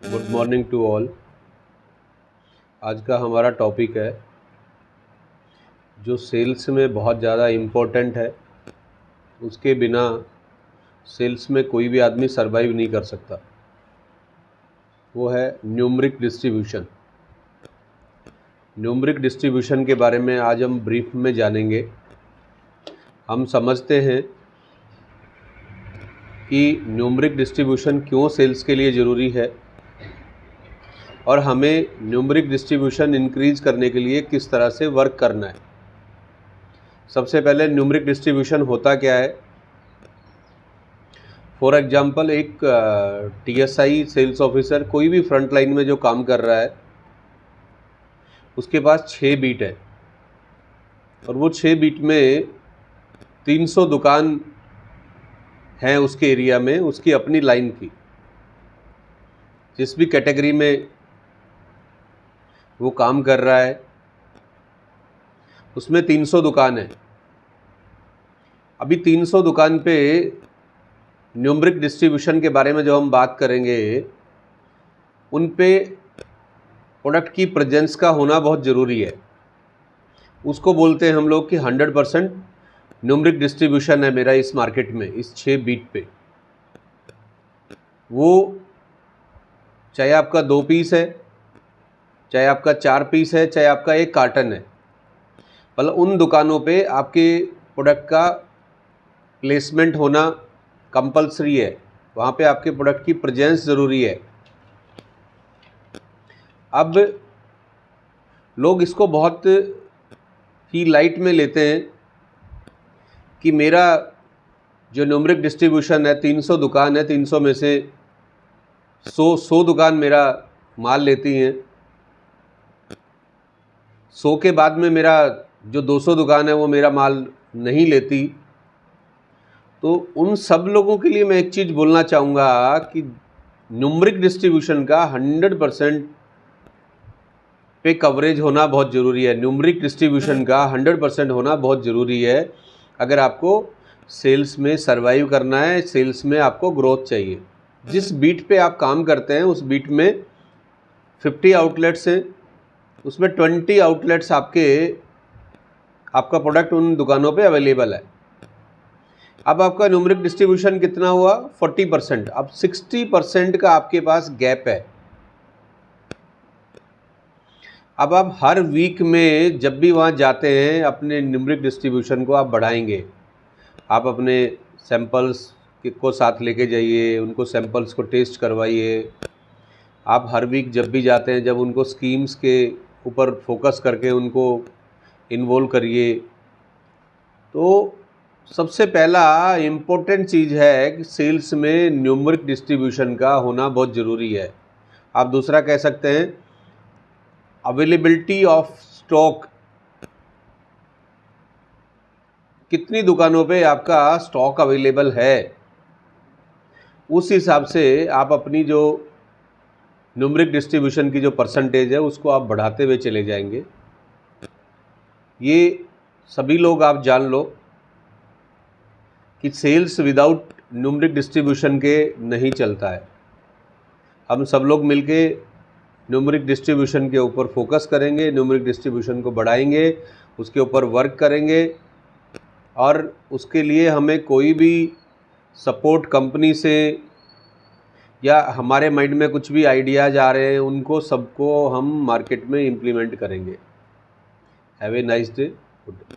Good morning to all. आज का हमारा टॉपिक है जो सेल्स में बहुत ज़्यादा इम्पोर्टेंट है, उसके बिना सेल्स में कोई भी आदमी सरवाइव नहीं कर सकता। वो है न्यूमरिक डिस्ट्रीब्यूशन। न्यूमरिक डिस्ट्रीब्यूशन के बारे में आज हम ब्रीफ में जानेंगे। हम समझते हैं कि न्यूमरिक डिस्ट्रीब्यूशन क्यों सेल्स के लिए ज़रूरी है और हमें न्यूमरिक डिस्ट्रीब्यूशन इंक्रीज करने के लिए किस तरह से वर्क करना है। सबसे पहले न्यूमरिक डिस्ट्रीब्यूशन होता क्या है। फॉर एग्जांपल, एक टीएसआई सेल्स ऑफिसर कोई भी फ्रंट लाइन में जो काम कर रहा है, उसके पास 6 बीट है और वो 6 बीट में 300 दुकान हैं उसके एरिया में, उसकी अपनी लाइन की। जिस भी कैटेगरी में वो काम कर रहा है उसमें 300 दुकान है। अभी 300 दुकान पे न्यूमरिक डिस्ट्रीब्यूशन के बारे में जो हम बात करेंगे, उन पे प्रोडक्ट की प्रेजेंस का होना बहुत ज़रूरी है। उसको बोलते हैं हम लोग कि 100% न्यूमरिक डिस्ट्रीब्यूशन है मेरा इस मार्केट में, इस 6 बीट पे। वो चाहे आपका 2 पीस है, चाहे आपका 4 पीस है, चाहे आपका 1 कार्टन है, मतलब उन दुकानों पे आपके प्रोडक्ट का प्लेसमेंट होना कंपलसरी है। वहाँ पे आपके प्रोडक्ट की प्रेजेंस ज़रूरी है। अब लोग इसको बहुत ही लाइट में लेते हैं कि मेरा जो न्यूमरिक डिस्ट्रीब्यूशन है, 300 दुकान है, 300 में से 100 दुकान मेरा माल लेती हैं। 100 के बाद में मेरा जो 200 दुकान है वो मेरा माल नहीं लेती। तो उन सब लोगों के लिए मैं एक चीज़ बोलना चाहूँगा कि न्यूमरिक डिस्ट्रीब्यूशन का 100% पे कवरेज होना बहुत ज़रूरी है। न्यूमरिक डिस्ट्रीब्यूशन का 100% होना बहुत ज़रूरी है अगर आपको सेल्स में सरवाइव करना है, सेल्स में आपको ग्रोथ चाहिए। जिस बीट पे आप काम करते हैं उस बीट में 50 आउटलेट्स हैं, उसमें 20 आउटलेट्स आपका प्रोडक्ट उन दुकानों पे अवेलेबल है। अब आपका न्यूमरिक डिस्ट्रीब्यूशन कितना हुआ? 40%। अब 60% का आपके पास गैप है। अब आप हर वीक में जब भी वहाँ जाते हैं अपने न्यूमरिक डिस्ट्रीब्यूशन को आप बढ़ाएंगे। आप अपने सैंपल्स को साथ लेके जाइए, उनको सैंपल्स को टेस्ट करवाइए। आप हर वीक जब भी जाते हैं, जब उनको स्कीम्स के ऊपर फोकस करके उनको इन्वॉल्व करिए। तो सबसे पहला इम्पोर्टेंट चीज़ है कि सेल्स में न्यूमरिक डिस्ट्रीब्यूशन का होना बहुत ज़रूरी है। आप दूसरा कह सकते हैं अवेलेबिलिटी ऑफ स्टॉक। कितनी दुकानों पे आपका स्टॉक अवेलेबल है, उस हिसाब से आप अपनी जो न्यूमरिक डिस्ट्रीब्यूशन की जो परसेंटेज है उसको आप बढ़ाते हुए चले जाएंगे। ये सभी लोग आप जान लो कि सेल्स विदाउट न्यूमरिक डिस्ट्रीब्यूशन के नहीं चलता है। हम सब लोग मिलके न्यूमरिक डिस्ट्रीब्यूशन के ऊपर फोकस करेंगे, न्यूमरिक डिस्ट्रीब्यूशन को बढ़ाएंगे, उसके ऊपर वर्क करेंगे और उसके लिए हमें कोई भी सपोर्ट कंपनी से या हमारे माइंड में कुछ भी आइडियाज़ आ रहे हैं उनको सबको हम मार्केट में इम्प्लीमेंट करेंगे। Have a nice day. Good day.